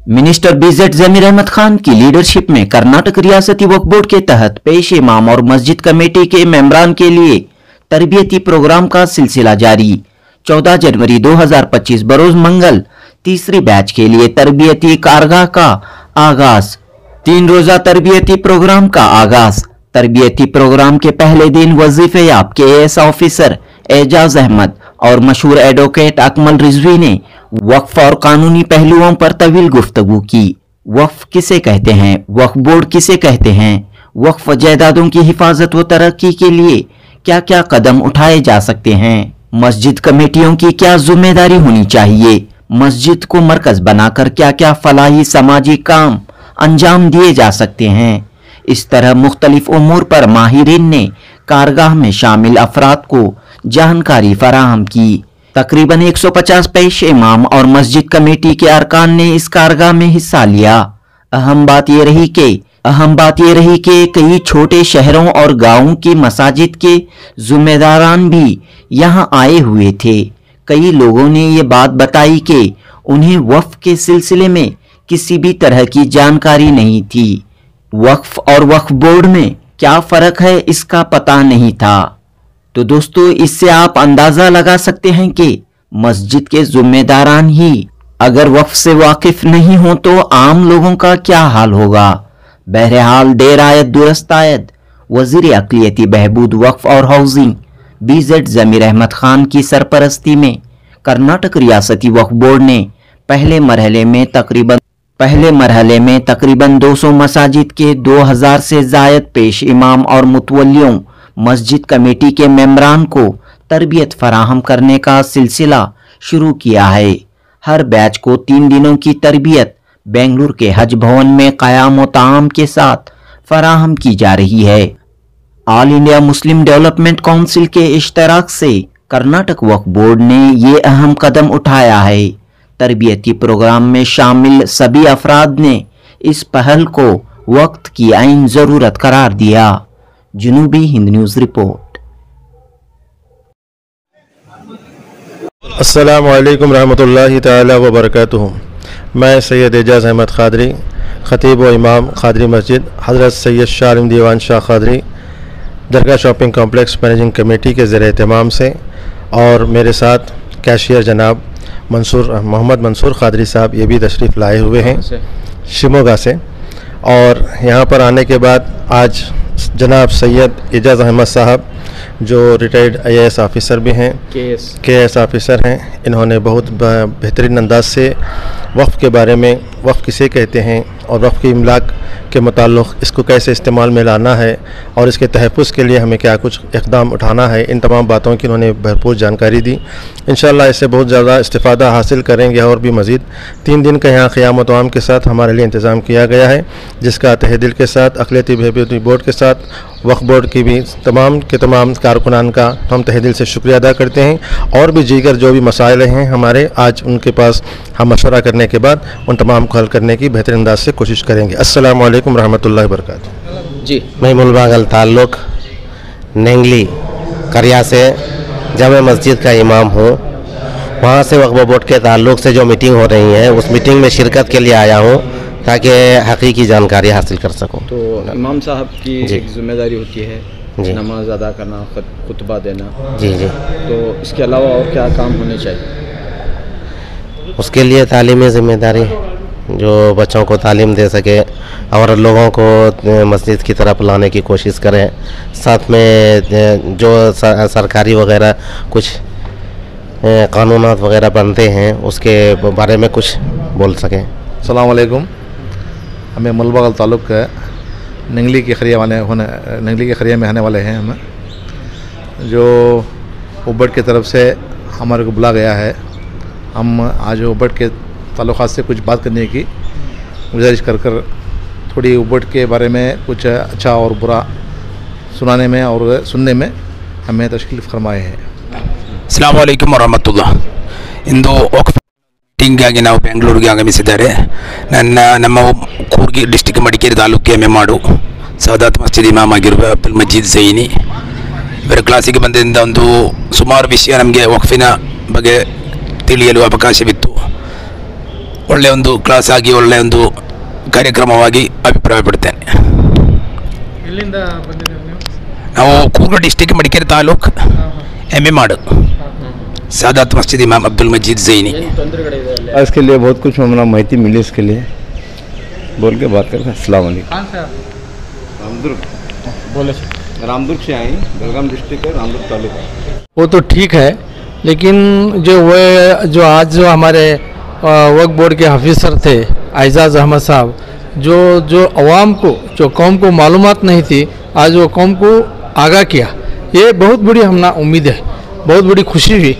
Minister BZ जमीर अहमद खान की leadership में कर्नाटक रियासती वक्फ बोर्ड के तहत पेश इमाम और मस्जिद कमेटी के मेंबरान के लिए तरबियती प्रोग्राम का सिलसिला जारी। 14 जनवरी 2025 बरोज मंगल तीसरी बैच के लिए तरबियती कारगाह का आगाज। 3 रोजा तरबियती प्रोग्राम का आगाज। तरबियती प्रोग्राम के पहले दिन वजीफे याब KAS ऑफिसर एजाज अहमद और मशहूर एडवोकेट अकमल रिजवी ने वक्फ और कानूनी पहलुओं पर तवील गुफ्तगू की। वक्फ किसे कहते हैं, वक्फ बोर्ड किसे कहते हैं, वक्फ जायदादों की हिफाजत व तरक्की के लिए क्या क्या कदम उठाए जा सकते हैं, मस्जिद कमेटियों की क्या जिम्मेदारी होनी चाहिए, मस्जिद को मरकज बनाकर क्या क्या फलाही समाजी काम अंजाम दिए जा सकते हैं। इस तरह मुख्तलिफ उमूर पर माहिरीन ने कारगाह में शामिल अफराद को जानकारी फराहम की। तकरीबन 150 पेश इमाम और मस्जिद कमेटी के अरकान ने इस कारगाह में हिस्सा लिया। अहम बात ये रही कि कई छोटे शहरों और गांवों की मसाजिद के जिम्मेदारान भी यहां आए हुए थे। कई लोगों ने ये बात बताई कि उन्हें वक्फ के सिलसिले में किसी भी तरह की जानकारी नहीं थी। वक्फ और वक्फ बोर्ड में क्या फर्क है इसका पता नहीं था। तो दोस्तों, इससे आप अंदाजा लगा सकते हैं कि मस्जिद के जिम्मेदारान ही अगर वक्फ से वाकिफ नहीं हो तो आम लोगों का क्या हाल होगा। बहरहाल देर आयत दुरुस्त आयत वजीर अक़लियती बहबूद वक्फ और हाउसिंग BZ जमीर अहमद खान की सरपरस्ती में कर्नाटक रियासती वक्फ बोर्ड ने पहले मरहले में तकरीबन 200 मसाजिद के 2000 से ज़ायद पेश इमाम और मुतवल्लियों मस्जिद कमेटी के मेंबरान को तरबियत फराहम करने का सिलसिला शुरू किया है। हर बैच को 3 दिनों की तरबियत बेंगलुरु के हज भवन में क़याम व ताम के साथ फराहम की जा रही है। All India Muslim development council के इश्तराक से कर्नाटक वक्फ बोर्ड ने ये अहम कदम उठाया है। तरबियती प्रोग्राम में शामिल सभी अफराद ने इस पहल को वक्त की आईन ज़रूरत करार दिया। जनूबी हिंद न्यूज़ रिपोर्ट। अस्सलामु अलैकुम रहमतुल्लाहि ताला व बरकातुहू। मैं सैयद एजाज अहमद क़ादरी, ख़तीब व इमाम क़ादरी मस्जिद हज़रत सैयद शाह आलम दीवान शाह क़ादरी दरगाह शॉपिंग कॉम्प्लेक्स मैनेजिंग कमेटी के ज़ेर एहतमाम से, और मेरे साथ कैशियर जनाब मोहम्मद मंसूर क़ादरी साहब ये भी तशरीफ़ लाए हुए हैं शिमोगा से। और यहाँ पर आने के बाद आज जनाब सैयद एजाज अहमद साहब जो रिटायर्ड IAS ऑफ़िसर भी हैं, KAS ऑफ़िसर हैं, इन्होंने बहुत बेहतरीन अंदाज से वक्फ के बारे में, वक्फ किसे कहते हैं और वक्फ की इमलाक के मुताल्लिक़ इसको कैसे इस्तेमाल में लाना है और इसके तहफ़्फ़ुज़ के लिए हमें क्या कुछ इक़दाम उठाना है, इन तमाम बातों की इन्होंने भरपूर जानकारी दी। इंशाअल्लाह इससे बहुत ज़्यादा इस्तिफ़ादा हासिल करेंगे। और भी मज़ीद 3 दिन का यहाँ क़याम व तवाम के साथ हमारे लिए इंतज़ाम किया गया है, जिसका तहे दिल के साथ अक़लियती बहबूदी बोर्ड के साथ वक्फ बोर्ड की भी तमाम कारकुनान का हम तहे दिल से शुक्रिया अदा करते हैं। और भी दीगर जो भी मसाइल हैं हमारे, आज उनके पास हम मशवरा करने के बाद उन तमाम को हल करने की बेहतरीन अंदाज से कोशिश करेंगे। अस्सलामु अलैकुम रहमतुल्लाहि व बरकातुहू। जी, मैं मुलबागल ताल्लुक़ नेंगली करिया से जामे मस्जिद का इमाम हूँ। वहाँ से वक्फ बोर्ड के ताल्लुक़ से जो मीटिंग हो रही है उस मीटिंग में शिरकत के लिए आया हूँ ताकि हकीकी जानकारी हासिल कर सकूं। तो इमाम साहब की जिम्मेदारी होती है नमाज अदा करना, खुतबा देना। जी। तो इसके अलावा और क्या काम होने चाहिए? उसके लिए तालीमी ज़िम्मेदारी, जो बच्चों को तालीम दे सके और लोगों को मस्जिद की तरफ लाने की कोशिश करें। साथ में जो सरकारी वगैरह कुछ कानूनात वगैरह बनते हैं उसके बारे में कुछ बोल सकें। अस्सलाम वालेकुम। हमें मुलबागल ताल्लुक़ नंगली के खरिया में आने वाले हैं। हमें जो उबड़ की तरफ से हमारे को बुला गया है, हम आज उबड़ के ताल्लुक़ात से कुछ बात करने की गुजारिश कर थोड़ी उबड़ के बारे में कुछ अच्छा और बुरा सुनाने में और सुनने में हमें तशरीफ़ फरमाए हैं। अस्सलामु अलैकुम वरहमतुल्लाह। ಇಂದು ಮೀಟಿಂಗಾಗಿ ನಾವು ಬೆಂಗಳೂರಿಗೆ ಆಗಮಿಸಿದ್ದಾರೆ. ನಮ್ಮ ಕೂರ್ಗಿ ಡಿಸ್ಟಿಕ್ ಮಡಿಕೇರಿ ತಾಲೂಕಿಗೆ ಮೆಮಾಡು ಸಾದಾತ್ ಮಸ್ಜಿದ್ ಇಮಾಮ್ ಆಗಿರುವ ಅಬ್ದುಲ್ ಮಜೀದ್ ಝೈನಿ ಇವರ ಕ್ಲಾಸಿಗೆ ಬಂದಿಂದ ಒಂದು ಸುಮಾರು ವಿಷಯ ನಮಗೆ ವಕ್ಫಿನ ಬಗ್ಗೆ ತಿಳಿಯಲು ಅವಕಾಶವಿತ್ತು. ಒಳ್ಳೆಯ ಒಂದು ಕ್ಲಾಸ್ ಆಗಿ ಒಳ್ಳೆಯ ಒಂದು ಕಾರ್ಯಕ್ರಮವಾಗಿ ಅಭಿಪ್ರಾಯಪಡ್ತೇನೆ. ಎಲ್ಲಿಂದ ಬಂದಿದ್ದೀರಿ ನೀವು? ನಾವು ಕೂರ್ಗ ಡಿಸ್ಟಿಕ್ ಮಡಿಕೇರಿ ತಾಲೂಕು ಎಮ್ಮೆ ಮಾಡು सादात मस्जिद इमाम अब्दुल मजीद ज़ैनी. आज के लिए बहुत कुछ हमें माहिती मिली, इसके लिए बोल के बात करते हैं. अस्सलाम वालेकुम. कहाँ से आप? रामदुर्ग. बोले रामदुर्ग से आए, बेलगाम डिस्ट्रिक्ट है, रामदुर्ग तालुका. वो तो ठीक है, लेकिन जो आज जो हमारे वक्फ बोर्ड के ऑफिसर थे एजाज़ अहमद साहब, जो अवाम को, जो कौम को मालूमात नहीं थी, आज वो कौम को आगाह किया. ये बहुत बड़ी हमना उम्मीद है, बहुत बड़ी खुशी हुई.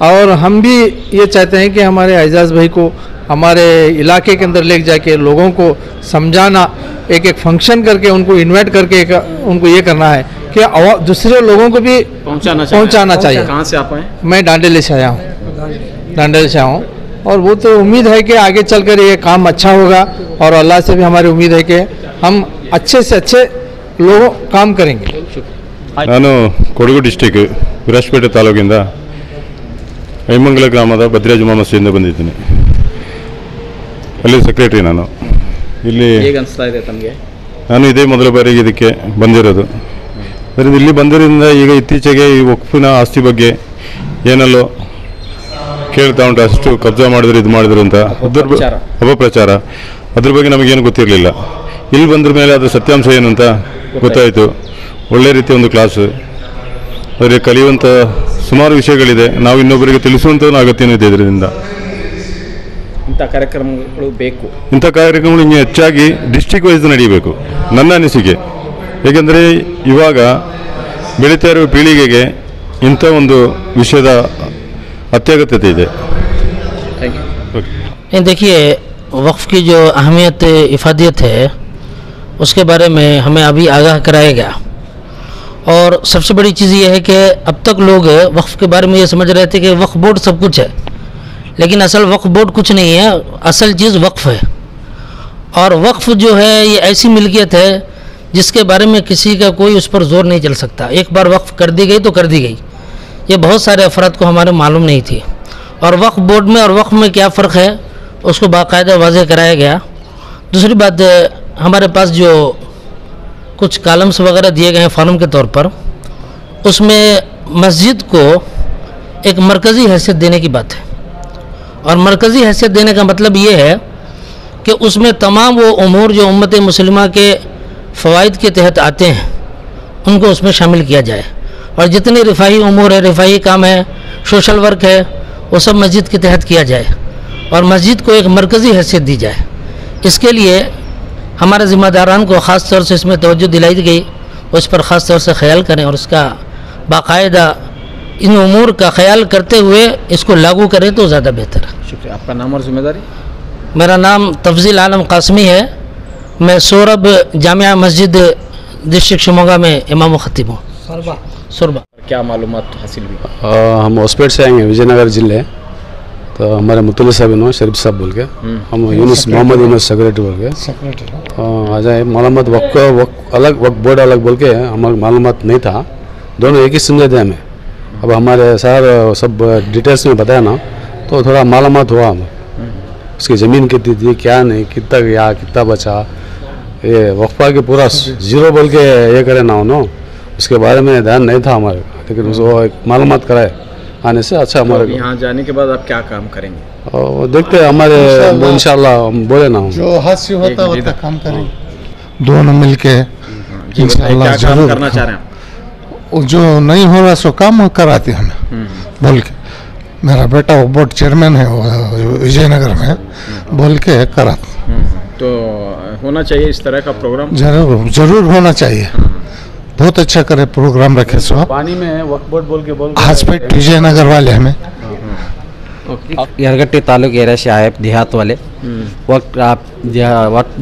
और हम भी ये चाहते हैं कि हमारे एजाज़ भाई को हमारे इलाके के अंदर ले जाके लोगों को समझाना, एक एक फंक्शन करके उनको इनवाइट करके उनको ये करना है कि दूसरे लोगों को भी पहुंचाना चाहिए. कहाँ से आप आए? मैं डांडेले से आया हूँ, डांडेले से आया हूँ. और वो तो उम्मीद है कि आगे चलकर ये काम अच्छा होगा, और अल्लाह से भी हमारी उम्मीद है कि हम अच्छे से अच्छे लोग काम करेंगे. ನಾನು ಕೊಡಗು ಡಿಸ್ಟಿಕ್ ವಿರಾಜಪೇಟೆ ತಾಲೂಕಿಂದ ಐಮಂಗಲ ಗ್ರಾಮದ ಭದ್ರಾ ಜುಮಾ ಮಸೀದಿಯಿಂದ ಬಂದಿದ್ದೀನಿ. ಅಲ್ಲಿ ಸೆಕ್ರೆಟರಿ ನಾನು. ಇಲ್ಲಿ ಹೇಗೆ ಅನಿಸ್ತಾ ಇದೆ ತಮಗೆ? ನಾನು ಇದೇ ಮೊದಲ ಬಾರಿಗೆ ಇದಕ್ಕೆ ಬಂದಿರೋದು. ಅದರಿಂದ ಇಲ್ಲಿ ಬಂದಿರೋದ್ರಿಂದ ಈಗ ಇತ್ತೀಚೆಗೆ ಈ ವಕ್ಫಿನ ಆಸ್ತಿ ಬಗ್ಗೆ ಏನೆಲ್ಲೋ ಕೇಳ್ತಾ ಉಂಟು, ಅಷ್ಟು ಕಬ್ಜಾ ಮಾಡಿದ್ರು ಇದು ಮಾಡಿದ್ರು ಅಂತ ಅಪಪ್ರಚಾರ, ಅದ್ರ ಬಗ್ಗೆ ನಮಗೇನು ಗೊತ್ತಿರಲಿಲ್ಲ. ಇಲ್ಲಿ ಬಂದ್ರ ಮೇಲೆ ಅದರ ಸತ್ಯಾಂಶ ಏನು ಅಂತ ಗೊತ್ತಾಯಿತು. ಒಳ್ಳೆ ರೀತಿಯ ಒಂದು ಕ್ಲಾಸು, ಅದರಲ್ಲಿ ಕಲಿಯುವಂಥ ಸುಮಾರು ವಿಷಯಗಳಿದೆ. ನಾವು ಇನ್ನೊಬ್ಬರಿಗೆ ತಿಳಿಸುವಂಥ ಅಗತ್ಯನೂ ಇದೆ. ಇದರಿಂದ ಇಂಥ ಕಾರ್ಯಕ್ರಮಗಳು ಬೇಕು. ಇಂಥ ಕಾರ್ಯಕ್ರಮಗಳು ಇನ್ನೂ ಹೆಚ್ಚಾಗಿ ಡಿಸ್ಟ್ರಿಕ್ಟ್ ವೈಸ್ ನಡೀಬೇಕು ನನ್ನ ಅನಿಸಿಕೆ. ಏಕೆಂದರೆ ಇವಾಗ ಬೆಳೀತಾ ಇರುವ ಪೀಳಿಗೆಗೆ ಇಂಥ ಒಂದು ವಿಷಯದ ಅತ್ಯಗತ್ಯತೆ ಇದೆ. देखिए, वक्फ की जो अहमियत इफादियत है उसके बारे में हमें अभी आगाह कराया गया. और सबसे बड़ी चीज़ ये है कि अब तक लोग वक्फ के बारे में ये समझ रहे थे कि वक्फ बोर्ड सब कुछ है, लेकिन असल वक्फ बोर्ड कुछ नहीं है. असल चीज़ वक्फ है. और वक्फ जो है ये ऐसी मिल्कियत है जिसके बारे में किसी का कोई उस पर जोर नहीं चल सकता. एक बार वक्फ कर दी गई तो कर दी गई. ये बहुत सारे अफराद को हमारे मालूम नहीं थी. और वक्फ बोर्ड में और वक्फ में क्या फ़र्क है उसको बाकायदा वाज़ेह कराया गया. दूसरी बात, हमारे पास जो कुछ कॉलम्स वगैरह दिए गए हैं फॉर्म के तौर पर, उसमें मस्जिद को एक मरकज़ी हैसियत देने की बात है. और मरकज़ी हैसियत देने का मतलब ये है कि उसमें तमाम वो उमूर जो उम्मत मुस्लिमा के फ़वाइद के तहत आते हैं उनको उसमें शामिल किया जाए. और जितने रिफाही उमूर है, रिफाही काम है, सोशल वर्क है, वो सब मस्जिद के तहत किया जाए और मस्जिद को एक मरकज़ी हैसियत दी जाए. इसके लिए हमारे ज़िम्मेदारान को ख़ास तौर से इसमें तवज्जो दिलाई गई. उस पर ख़ास तौर से ख्याल करें और इसका बाकायदा इन उमूर का ख्याल करते हुए इसको लागू करें तो ज़्यादा बेहतर है. शुक्रिया. आपका नाम और जिम्मेदारी? मेरा नाम तफज़ील आलम कासमी है. मैं सोरब जामिया मस्जिद डिस्ट्रिक्ट शिमोगा में इमाम ख़तीब हूँ. सुरबा. क्या मालूमात हासिल हुई? हम हॉस्पिटल से आएंगे, विजयनगर ज़िले. तो हमारे मुतल्लिक़ साहब इन्होंने शरीफ साहब बोल के, हम यूनुस मोहम्मद यूनुस सेक्रेटरी बोल के आ जाए. मालूमात वक्त अलग, वक्त बोर्ड अलग बोल के हमारे मालूमात नहीं था. दोनों एक ही समझे थे हमें. अब हमारे सर सब डिटेल्स में बताया ना तो थोड़ा मालूमात हुआ. हम उसकी ज़मीन कितनी थी, क्या नहीं, कितना गया, कितना बचा, ये वक्फा के पूरा ज़ीरो बोल के ये करे ना उन्होंने, उसके बारे में ध्यान नहीं था हमारे. लेकिन उसको मालूमात कराए आने से अच्छा. हमारे यहाँ जाने के बाद आप क्या काम करेंगे? और देखते हैं हमारे इंशाल्लाह बोले ना जो हास्य होता है काम करेंगे दोनों मिलके इंशाल्लाह. जरूर करना चाह रहे हैं? जो नहीं हो रहा सो काम कराते हमें बोल के. मेरा बेटा वो बोर्ड चेयरमैन है विजयनगर में, बोल के करा. तो होना चाहिए इस तरह का प्रोग्राम? जरूर होना चाहिए. बहुत अच्छा करे प्रोग्राम रखे. सो पानी में वक्फ बोर्ड बोल के हॉस्पिटल विजयनगर वाले हमें यरगट्टी तालुक एरिया से आए, देहात वाले. वक्त आप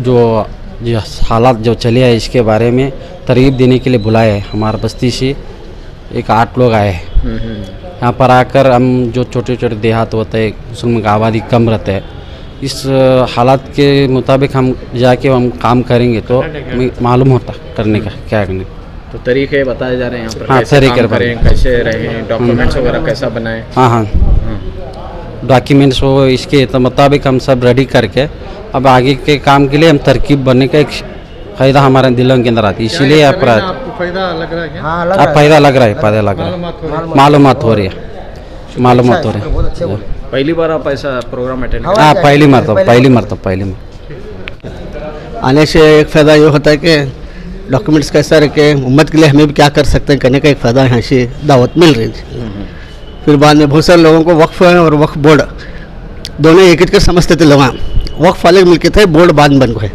जो हालात जो चले हैं इसके बारे में तरगीब देने के लिए बुलाए. हमारे बस्ती से एक 8 लोग आए. यहाँ पर आकर हम जो छोटे छोटे देहात होते हैं, उसमें आबादी कम रहते हैं, इस हालात के मुताबिक हम जाके हम काम करेंगे तो हमें मालूम होता करने का क्या करने. तो तरीके बताए जा रहे हैं यहाँ पर? हाँ, कैसे काम करें, कैसे रहें, डॉक्यूमेंट्स वगैरह कैसा बनाएं? हाँ हाँ. डॉक्यूमेंट्स हो, इसके मुताबिक हम सब रेडी करके अब आगे के काम के लिए हम तरकीब बनने का एक फ़ायदा हमारे दिलों के अंदर आती है। इसीलिए अपराध फायदा लग रहा है क्या? अब फ़ायदा लग रहा है, फ़ायदा लग रहा है, मालूमात हो रही है, मालूमात हो रही है। पहली बार आप ऐसा प्रोग्राम अटेंड? हाँ, पहली मरतबा। आने से एक फ़ायदा ये होता है कि डॉक्यूमेंट्स कैसा रखे, उम्मत के लिए हमें भी क्या कर सकते हैं करने का एक फ़ायदा यहाँ से दावत मिल रही है। फिर बाद में बहुत सारे लोगों को वक्फ और वक्फ बोर्ड दोनों एक कर समझते थे लोग। वक्फ वाले मिलके थे, बोर्ड बाद में बन गए।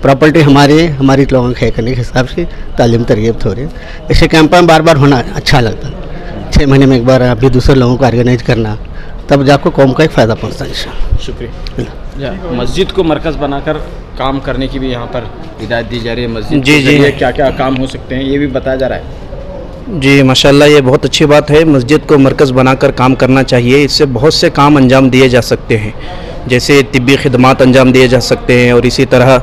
प्रॉपर्टी हमारी लोगों के करने के हिसाब से तालीम तरगीब हो रही है। ऐसे कैंप में बार बार होना अच्छा लगता है। 6 महीने में एक बार अभी दूसरे लोगों को ऑर्गेनाइज करना, तब जाकर कौम का एक फ़ायदा पहुँचता है इंशाअल्लाह। शुक्रिया। मस्जिद को मरकज़ बनाकर काम करने की भी यहाँ पर हिदायत दी जा रही है। मस्जिद जी जी, क्या क्या काम हो सकते हैं ये भी बताया जा रहा है। जी माशाल्लाह, ये बहुत अच्छी बात है। मस्जिद को मरकज़ बनाकर काम करना चाहिए। इससे बहुत से काम अंजाम दिए जा सकते हैं, जैसे तिब्बी खिदमात अंजाम दिए जा सकते हैं, और इसी तरह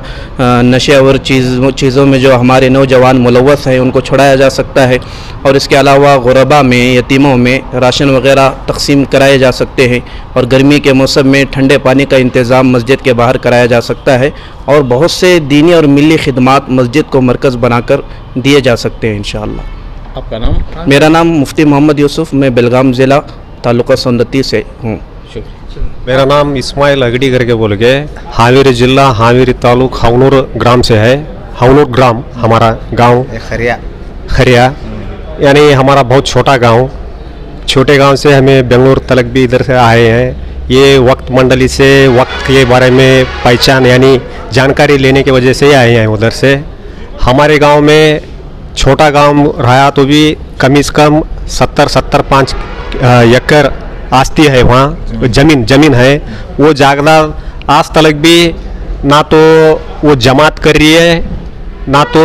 नशे और चीज़ों में जो हमारे नौजवान मुलव्वस हैं उनको छुड़ाया जा सकता है। और इसके अलावा गुरबा में, यतीमों में राशन वगैरह तकसीम कराए जा सकते हैं। और गर्मी के मौसम में ठंडे पानी का इंतज़ाम मस्जिद के बाहर कराया जा सकता है। और बहुत से दीनी और मिली खिदमात मस्जिद को मरकज़ बनाकर दिए जा सकते हैं इंशाअल्लाह। आपका नाम? मेरा नाम मुफ्ती मोहम्मद यूसुफ, मैं बेलगाम ज़िला तालुका सोंदती से हूँ। मेरा नाम इस्माइल अगड़ी करके बोल के हावेरी जिला हावेरी तालुक हावनूर ग्राम से है। हावनूर ग्राम हमारा गांव, खरिया यानी हमारा बहुत छोटा गांव। छोटे गांव से हमें बेंगलुरु तलक भी इधर से आए हैं। ये वक्त मंडली से वक्त के बारे में पहचान यानी जानकारी लेने की वजह से आए हैं उधर से। हमारे गांव में छोटा गांव रहा तो भी कम से कम 70-75 एकड़ आस्ती है, वहाँ ज़मीन है। वो जागदार आज तक भी ना तो वो जमात कर रही है, ना तो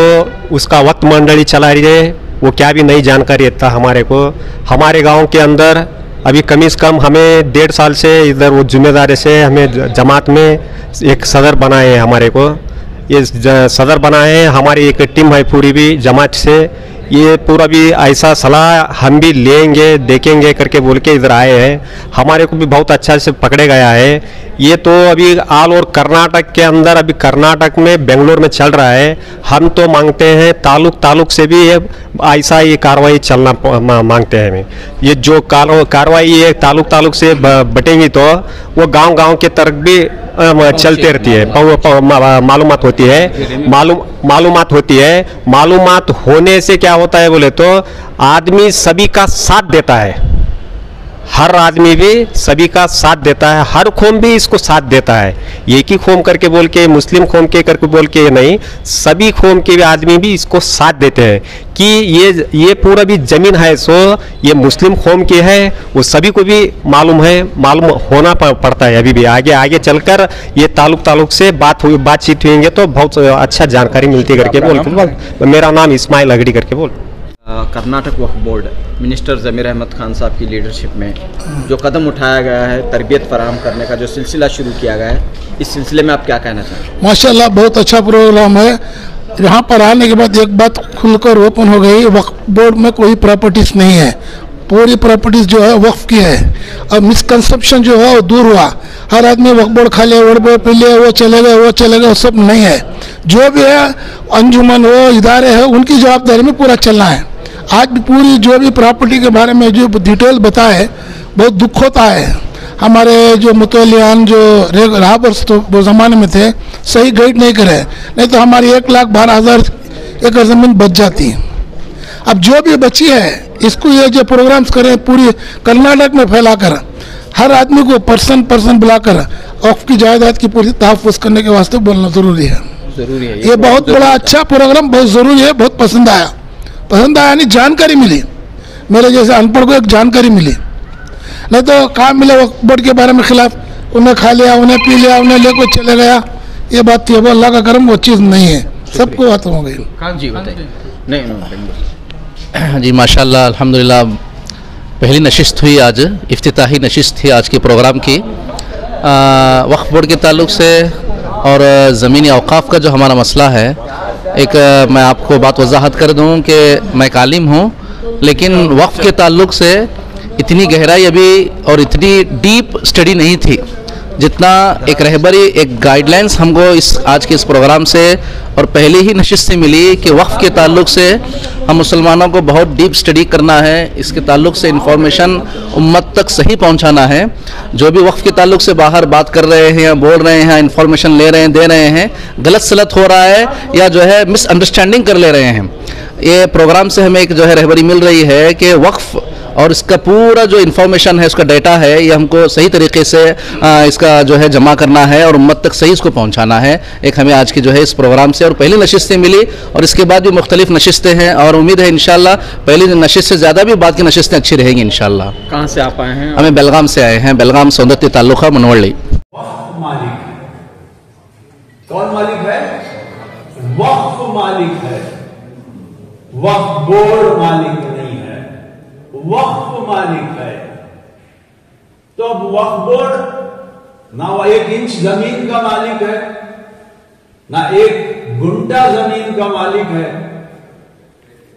उसका वक्त मंडली चला रही है। वो क्या भी नई जानकारी था हमारे को। हमारे गांव के अंदर अभी कम से कम हमें 1.5 साल से इधर वो जिम्मेदारी से हमें जमात में एक सदर बनाए हैं। हमारे को ये सदर बनाए हैं। हमारी एक टीम है पूरी भी जमात से। ये पूरा भी ऐसा सलाह हम भी लेंगे देखेंगे करके बोल के इधर आए हैं। हमारे को भी बहुत अच्छा से पकड़े गया है। ये तो अभी ऑल ओवर कर्नाटक के अंदर, अभी कर्नाटक में बेंगलोर में चल रहा है। हम तो मांगते हैं तालुक से भी ऐसा ये कार्रवाई चलना मांगते हैं हमें। ये जो कार्रवाई ये तालुक से बटेंगी तो वो गांव के तरफ भी चलते रहती है। मालूमात होती है, मालूमात होती है। मालूमात होने से क्या होता है बोले तो आदमी सभी का साथ देता है। हर आदमी भी सभी का साथ देता है, हर कौम भी इसको साथ देता है। एक ही कौम करके बोल के, मुस्लिम कौम के करके बोल के नहीं, सभी कौम के भी आदमी भी इसको साथ देते हैं कि ये पूरा भी ज़मीन है सो ये मुस्लिम कौम की है। वो सभी को भी मालूम है, मालूम होना पड़ता है। अभी भी आगे चलकर ये तालुक से बातचीत होंगे तो बहुत अच्छा जानकारी मिलती करके बोल। मेरा नाम इस्माइल अगड़ी करके बोल। कर्नाटक वक्फ बोर्ड मिनिस्टर ज़मीर अहमद खान साहब की लीडरशिप में जो कदम उठाया गया है, तरबियत फराहम करने का जो सिलसिला शुरू किया गया है, इस सिलसिले में आप क्या कहना चाहते हैं? माशाल्लाह बहुत अच्छा प्रोग्राम है। यहाँ पर आने के बाद एक बात खुलकर ओपन हो गई, वक्फ बोर्ड में कोई प्रॉपर्टीज नहीं है। पूरी प्रॉपर्टीज जो है वक्फ की है। अब मिसकंसेप्शन जो है वो दूर हुआ। हर आदमी वक्फ बोर्ड खा लिया, वक्फ बोर्ड पी लिया, वो चले गए, वो सब नहीं है। जो भी है अंजुमन हो, इदारे हैं, उनकी जवाबदारी में पूरा चलना है। आज भी पूरी जो भी प्रॉपर्टी के बारे में जो डिटेल बताए, बहुत दुख होता है। हमारे जो मुतवलियान जो राहबर्स तो वो ज़माने में थे, सही गाइड नहीं करे, नहीं तो हमारी 1,12,000 एकड़ ज़मीन बच जाती। अब जो भी बची है इसको ये जो प्रोग्राम्स करें पूरी कर्नाटक में फैलाकर, हर आदमी को पर्सन बुलाकर वक्फ की जायदाद की पूरी तहफ़्फ़ुज़ करने के वास्ते बोलना ज़रूरी है। ये बहुत बड़ा अच्छा प्रोग्राम, बहुत ज़रूरी है। बहुत पसंद आया यानी जानकारी मिली, मेरे जैसे अनपढ़ को एक जानकारी मिली। नहीं तो काम मिले वक्फ बोर्ड के बारे में खिलाफ, उन्हें खा लिया, उन्हें पी लिया, उन्हें लेकर चले गया, ये बात थी। अब अल्लाह का करम वो चीज़ नहीं है, सबको खत्म हो गई। जी बताइए। जी माशाल्लाह अल्हम्दुलिल्लाह, पहली नशिस्त हुई आज, इफ्तिताही नशिस्त थी आज के प्रोग्राम की। वक्फ बोर्ड के ताल्लुक से और ज़मीनी औक़ाफ़ का जो हमारा मसला है, एक मैं आपको बात वजाहत कर दूं कि मैं कालिम हूं, लेकिन वक्फ के ताल्लुक से इतनी गहराई अभी और इतनी डीप स्टडी नहीं थी जितना एक रहबरी, एक गाइडलाइंस हमको इस आज के इस प्रोग्राम से और पहले ही नशिस्त से मिली कि वक्फ के ताल्लुक से हम मुसलमानों को बहुत डीप स्टडी करना है, इसके ताल्लुक से इंफॉर्मेशन उम्मत तक सही पहुंचाना है। जो भी वक्फ के ताल्लुक से बाहर बात कर रहे हैं या बोल रहे हैं, इंफॉर्मेशन ले रहे हैं, दे रहे हैं, गलत सलत हो रहा है या जो है मिसअंडरस्टैंडिंग कर ले रहे हैं। ये प्रोग्राम से हमें एक जो है रहबरी मिल रही है कि वक्फ और इसका पूरा जो इन्फॉर्मेशन है, उसका डेटा है, ये हमको सही तरीके से इसका जो है जमा करना है और उम्मत तक सही इसको पहुंचाना है। एक हमें आज की जो है इस प्रोग्राम से और पहली नशिस्तें मिली और इसके बाद भी मुख्तलिफ नशिस्तें हैं और उम्मीद है इंशाल्लाह पहली नशिस्त से ज़्यादा भी बाद की नशिस्तें अच्छी रहेंगी इंशाल्लाह। कहाँ से आप आए हैं? हमें बेलगाम से आए हैं, बेलगाम सौंदत्य ताल्लुका मनवल्ली। मालिक है, कौन मालिक है? वक्फ मालिक है, वक्फ बोर्ड मालिक नहीं है, वक्फ मालिक है। तो अब वक्फ बोर्ड ना वो 1 इंच जमीन का मालिक है, ना 1 गुंटा जमीन का मालिक है।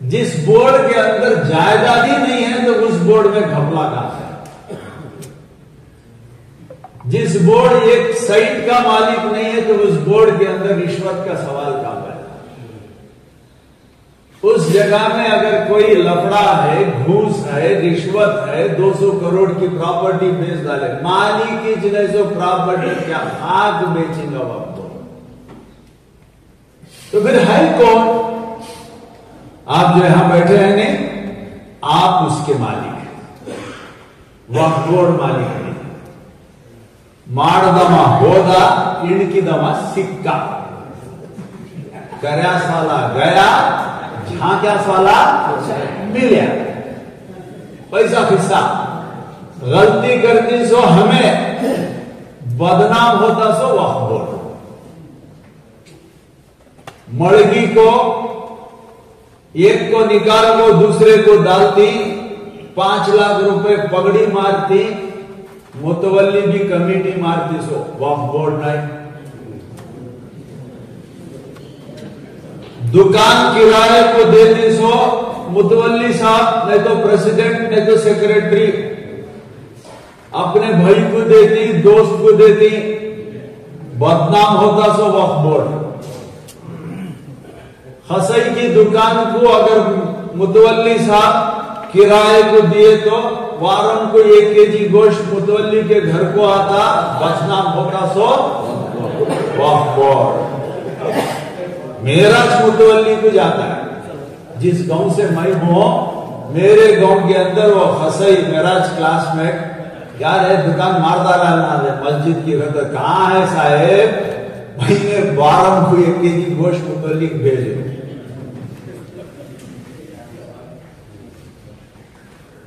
जिस बोर्ड के अंदर जायदाद ही नहीं है तो उस बोर्ड में घपला कहां है? जिस बोर्ड 1 साइट का मालिक नहीं है तो उस बोर्ड के अंदर रिश्वत का सवाल कहां है? उस जगह में अगर कोई लफड़ा है, घूस है, रिश्वत है, 200 करोड़ की प्रॉपर्टी बेच डाले, मालिक की जिन्हें प्रॉपर्टी क्या खाक बेचेंगे वक्त तो फिर है कौन? आप जो यहां बैठे हैं नहीं, आप उसके मालिक हैं, वक्फ बोर्ड मालिक नहीं। माड़दमा होदा इनकी दमा सिक्का करया साला गया, जहां क्या साला मिले पैसा खिस्सा। गलती करती सो हमें, बदनाम होता सो वक्फ बोर्ड। मड़गी को एक को निकाल को दूसरे को डालती, 5 लाख रुपए पगड़ी मारती, मुतवल्ली भी कमेटी मारती सो वक्फ बोर्ड नहीं। दुकान किराए को देती सो मुतवल्ली साहब, नहीं तो प्रेसिडेंट, नहीं तो सेक्रेटरी, अपने भाई को देती, दोस्त को देती, बदनाम होता सो वक्फ बोर्ड। खसई की दुकान को अगर मुतवल्ली साहब किराए को दिए तो वारन को 1 केजी गोश्त मुतवल्ली के घर को आता, बदनाम होता सो वक्फ बोर्ड। मेरा मुतवल्ली को जाता है, जिस गांव से मैं हूं, मेरे गांव के अंदर वो खसई मेराज क्लासमेट यार है, दुकान मारदा रहना मस्जिद की रद कहां है साहेब, महीने 12 को 1 केजी गोश्त मुतवल्ली भेजे।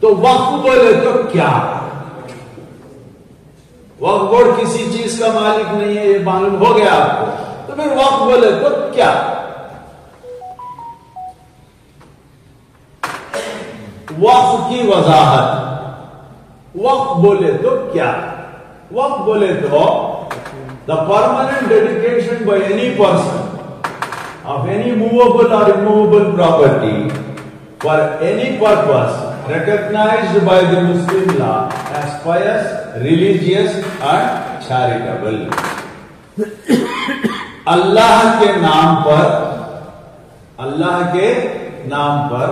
तो वक्फ बोले तो क्या? वक्फ बोर्ड किसी चीज का मालिक नहीं है, ये मालूम हो गया आपको। तो फिर वक्फ बोले तो क्या? वक्फ की वजाहत, वक्फ बोले तो क्या? वक्फ बोले तो the permanent dedication by any person of any movable और immovable property for any purpose recognized by the Muslim law as pious, religious and charitable. अल्लाह के नाम पर, अल्लाह के नाम पर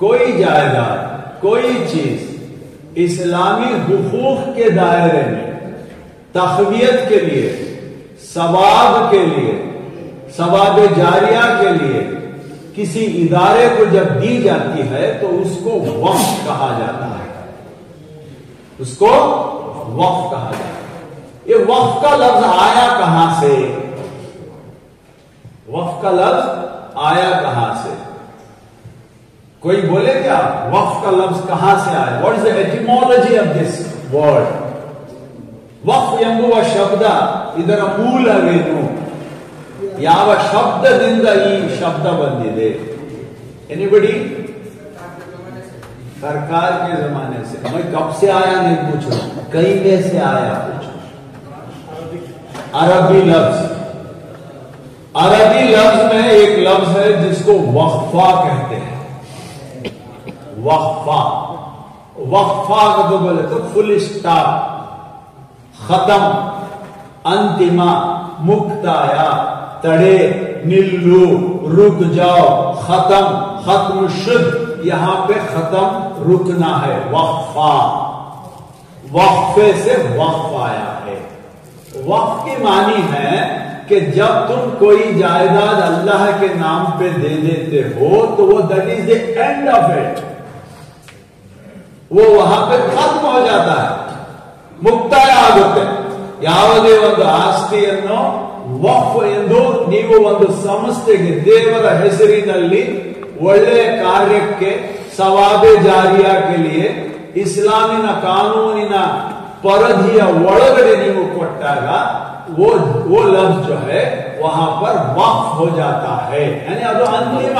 कोई जायदाद, कोई चीज इस्लामी हुकूक के दायरे में तखवियत के लिए, सवाब के लिए, सवाब जारिया के लिए किसी इदारे को जब दी जाती है तो उसको वक्फ कहा जाता है, उसको वक्फ कहा जाता है। ये वक्फ का लफ्ज आया कहां से? वक्फ का लफ्ज आया कहां से? कोई बोले क्या वक्फ का लफ्ज कहां से आया? What is the etymology of this word? वक्फ ಎಂಬುವ ಶಬ್ದ ಇದರ ಮೂಲವೇನು? ಯಾವ ಶಬ್ದದಿಂದ ಈ ಶಬ್ದ ಬಂದಿದೆ? एनीबडी? सरकार के जमाने से। मैं कब से आया नहीं पूछ रहा, कहीं में से आया पूछ। अरबी लफ्ज, अरबी लफ्ज में एक लफ्ज है जिसको वक्फा कहते हैं। वक्फा वक्फा को बोले तो फुल स्टॉप, खत्म, अंतिमा, मुक्ताया, तड़े, निल्लू, रुक जाओ, खत्म, खत्म शुद्ध, यहां पे खत्म रुकना है, वक्फा। वक्फे से वक्फ आया है। वक्फ की मानी है कि जब तुम कोई जायदाद अल्लाह के नाम पे दे देते हो तो वो that is the end of it, वो वहां पे खत्म हो जाता है, ಮುಕ್ತಾಯ ಆಗುತ್ತೆ। ಯಾವುದೇ ಒಂದು ಆಸ್ತಿಯನ್ನು ವಕ್ಫ್ ಎಂದು ನೀವು ಒಂದು ಸಂಸ್ಥೆಗೆ ದೇವರ ಹೆಸರಿನಲ್ಲಿ ಒಳ್ಳೆಯ ಕಾರ್ಯಕ್ಕೆ ಸವಾಬೆ ಜಾರಿಯಾ के लिए ಇಸ್ಲಾಮಿನ ಕಾನೂನಿನ ಪರಿಧಿಯ ಒಳಗಡೆ ನೀವು ಕೊಟ್ಟಾಗ वो लफ्ज जो है वहां पर वक्फ हो जाता है, यानी अब अंतिम